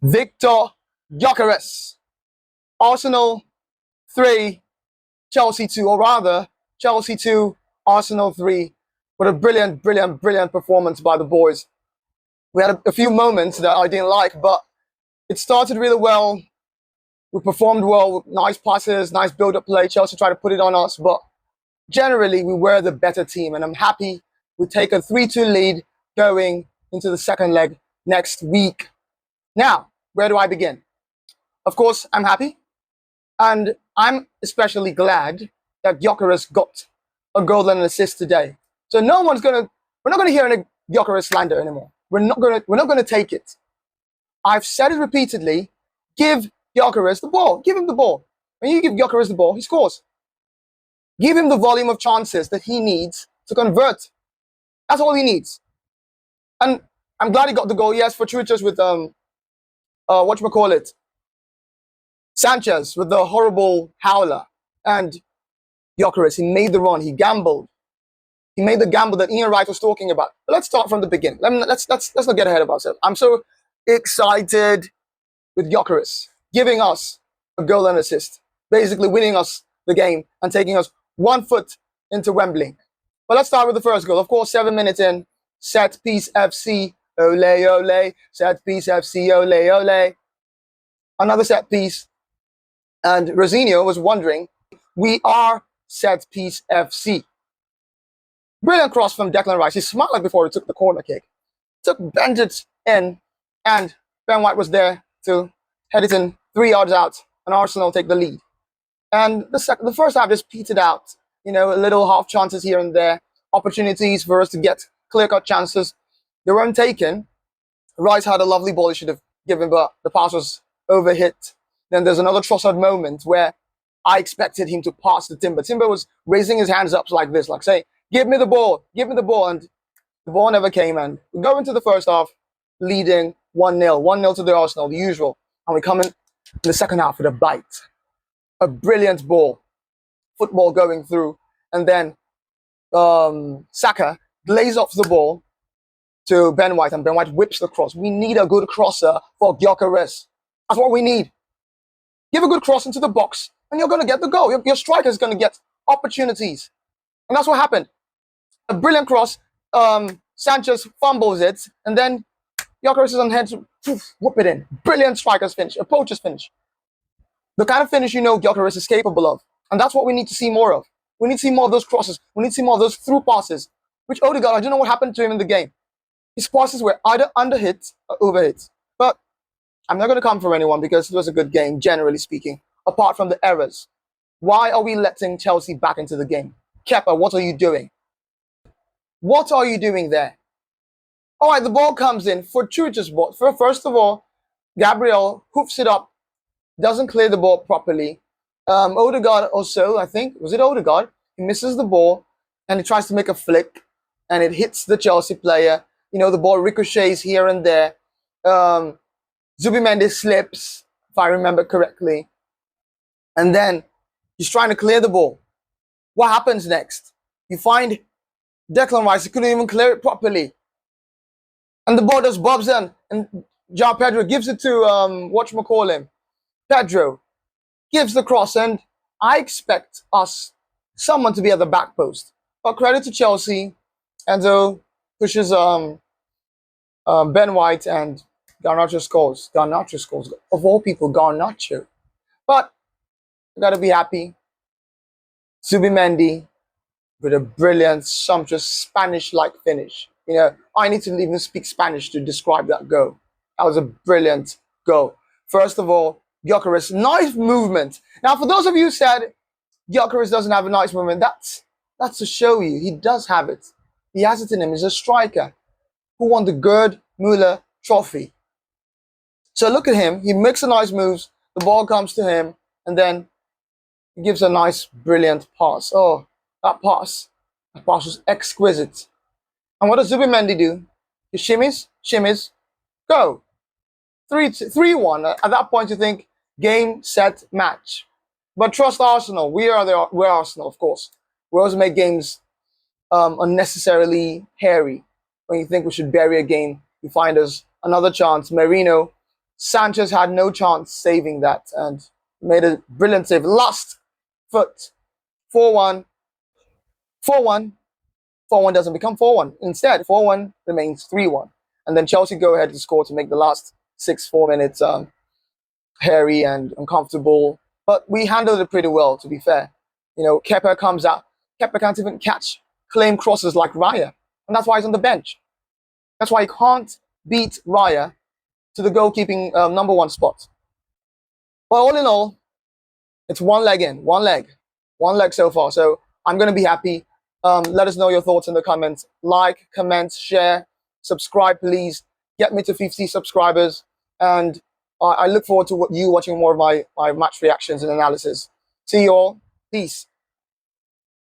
Victor Gyokeres. Arsenal 3, Chelsea 2, or rather, Chelsea 2, Arsenal 3. What a brilliant, brilliant, brilliant performance by the boys. We had a few moments that I didn't like, but it started really well. We performed well with nice passes, nice build-up play. Chelsea tried to put it on us, but generally we were the better team, and I'm happy we take a 3-2 lead going into the second leg next week. Now, where do I begin? Of course, I'm happy, and I'm especially glad that Gyokeres got a goal and an assist today. So we're not gonna hear any Gyokeres slander anymore. We're not gonna take it. I've said it repeatedly. Give Gyokeres the ball. Give him the ball. When you give Gyokeres the ball, he scores. Give him the volume of chances that he needs to convert. That's all he needs. And I'm glad he got the goal. Yes, fortuitous with Sanchez with the horrible howler, and Gyokeres, he made the run. He gambled. He made the gamble that Ian Wright was talking about. But let's start from the beginning. Let's not get ahead of ourselves. I'm so excited with Gyokeres giving us a goal and assist, basically winning us the game and taking us 1 foot into Wembley. But let's start with the first goal. Of course, 7 minutes in, set piece FC, ole ole, set piece FC, ole ole. Another set piece, and Rosinho was wondering, we are set piece FC. Brilliant cross from Declan Rice. He smiled like before he took the corner kick. Bent it in, and Ben White was there to head it in 3 yards out, and Arsenal take the lead. And the first half just petered out. A little half chances here and there, opportunities for us to get clear-cut chances. They weren't taken. Rice had a lovely ball he should have given, but the pass was overhit. Then there's another Trossard moment where I expected him to pass to Timber. Timber was raising his hands up like this, like saying, give me the ball, and the ball never came. And we go into the first half leading 1-0, 1-0 to the Arsenal, the usual. And we come in the second half with a bite. A brilliant ball, football going through. And then Saka glaze off the ball to Ben White, and Ben White whips the cross. We need a good crosser for Gyokeres. That's what we need. Give a good cross into the box, and you're going to get the goal. Your striker is going to get opportunities. And that's what happened. A brilliant cross. Sanchez fumbles it, and then Gyokeres is on head to whoop it in. Brilliant striker's finish, a poacher's finish. The kind of finish Gyokeres is capable of. And that's what we need to see more of. We need to see more of those crosses. We need to see more of those through passes, which Odegaard, I don't know what happened to him in the game. His passes were either underhit or overhit. But I'm not going to come for anyone because it was a good game, generally speaking, apart from the errors. Why are we letting Chelsea back into the game? Kepa, what are you doing? What are you doing there? All right, the ball comes in. Fortuitous ball. First of all, Gabriel hoofs it up, doesn't clear the ball properly. Odegaard also, I think, was it Odegaard? He misses the ball, and he tries to make a flick, and it hits the Chelsea player. The ball ricochets here and there. Zubimendi slips, if I remember correctly. And then he's trying to clear the ball. What happens next? You find Declan Rice, he couldn't even clear it properly. And the ball just bobs in, and João Pedro gives it to, Pedro gives the cross, and I expect someone to be at the back post. But credit to Chelsea, Enzo pushes Ben White, and Garnacho scores. Garnacho scores. Of all people, Garnacho. But I gotta be happy. Zubimendi with a brilliant, sumptuous Spanish-like finish. I need to even speak Spanish to describe that goal. That was a brilliant goal. First of all, Gyokeres, nice movement. Now, for those of you who said Gyokeres doesn't have a nice movement, that's to show you he does have it. He has it in him. He's a striker who won the Gerd Müller Trophy. So look at him. He makes a nice moves. The ball comes to him, and then he gives a nice, brilliant pass. Oh, that pass was exquisite. And what does Zubimendi do? He shimmies, go. 3-1. At that point, you think, game, set, match. But trust Arsenal. We're Arsenal, of course. We always make games unnecessarily hairy. When you think we should bury a game, you find us another chance. Merino Sanchez had no chance saving that and made a brilliant save. Last foot, 4-1, 4-1, 4-1 doesn't become 4-1. Instead, 4-1 remains 3-1. And then Chelsea go ahead to score to make the last 4 minutes hairy and uncomfortable. But we handled it pretty well, to be fair. You know, Kepa comes out. Kepa can't even claim crosses like Raya. And that's why he's on the bench. That's why he can't beat Raya to the goalkeeping number 1 spot. But all in all, it's one leg so far. So I'm going to be happy. Let us know your thoughts in the comments. Like, comment, share, subscribe, please. Get me to 50 subscribers. And I look forward to you watching more of my match reactions and analysis. See you all. Peace.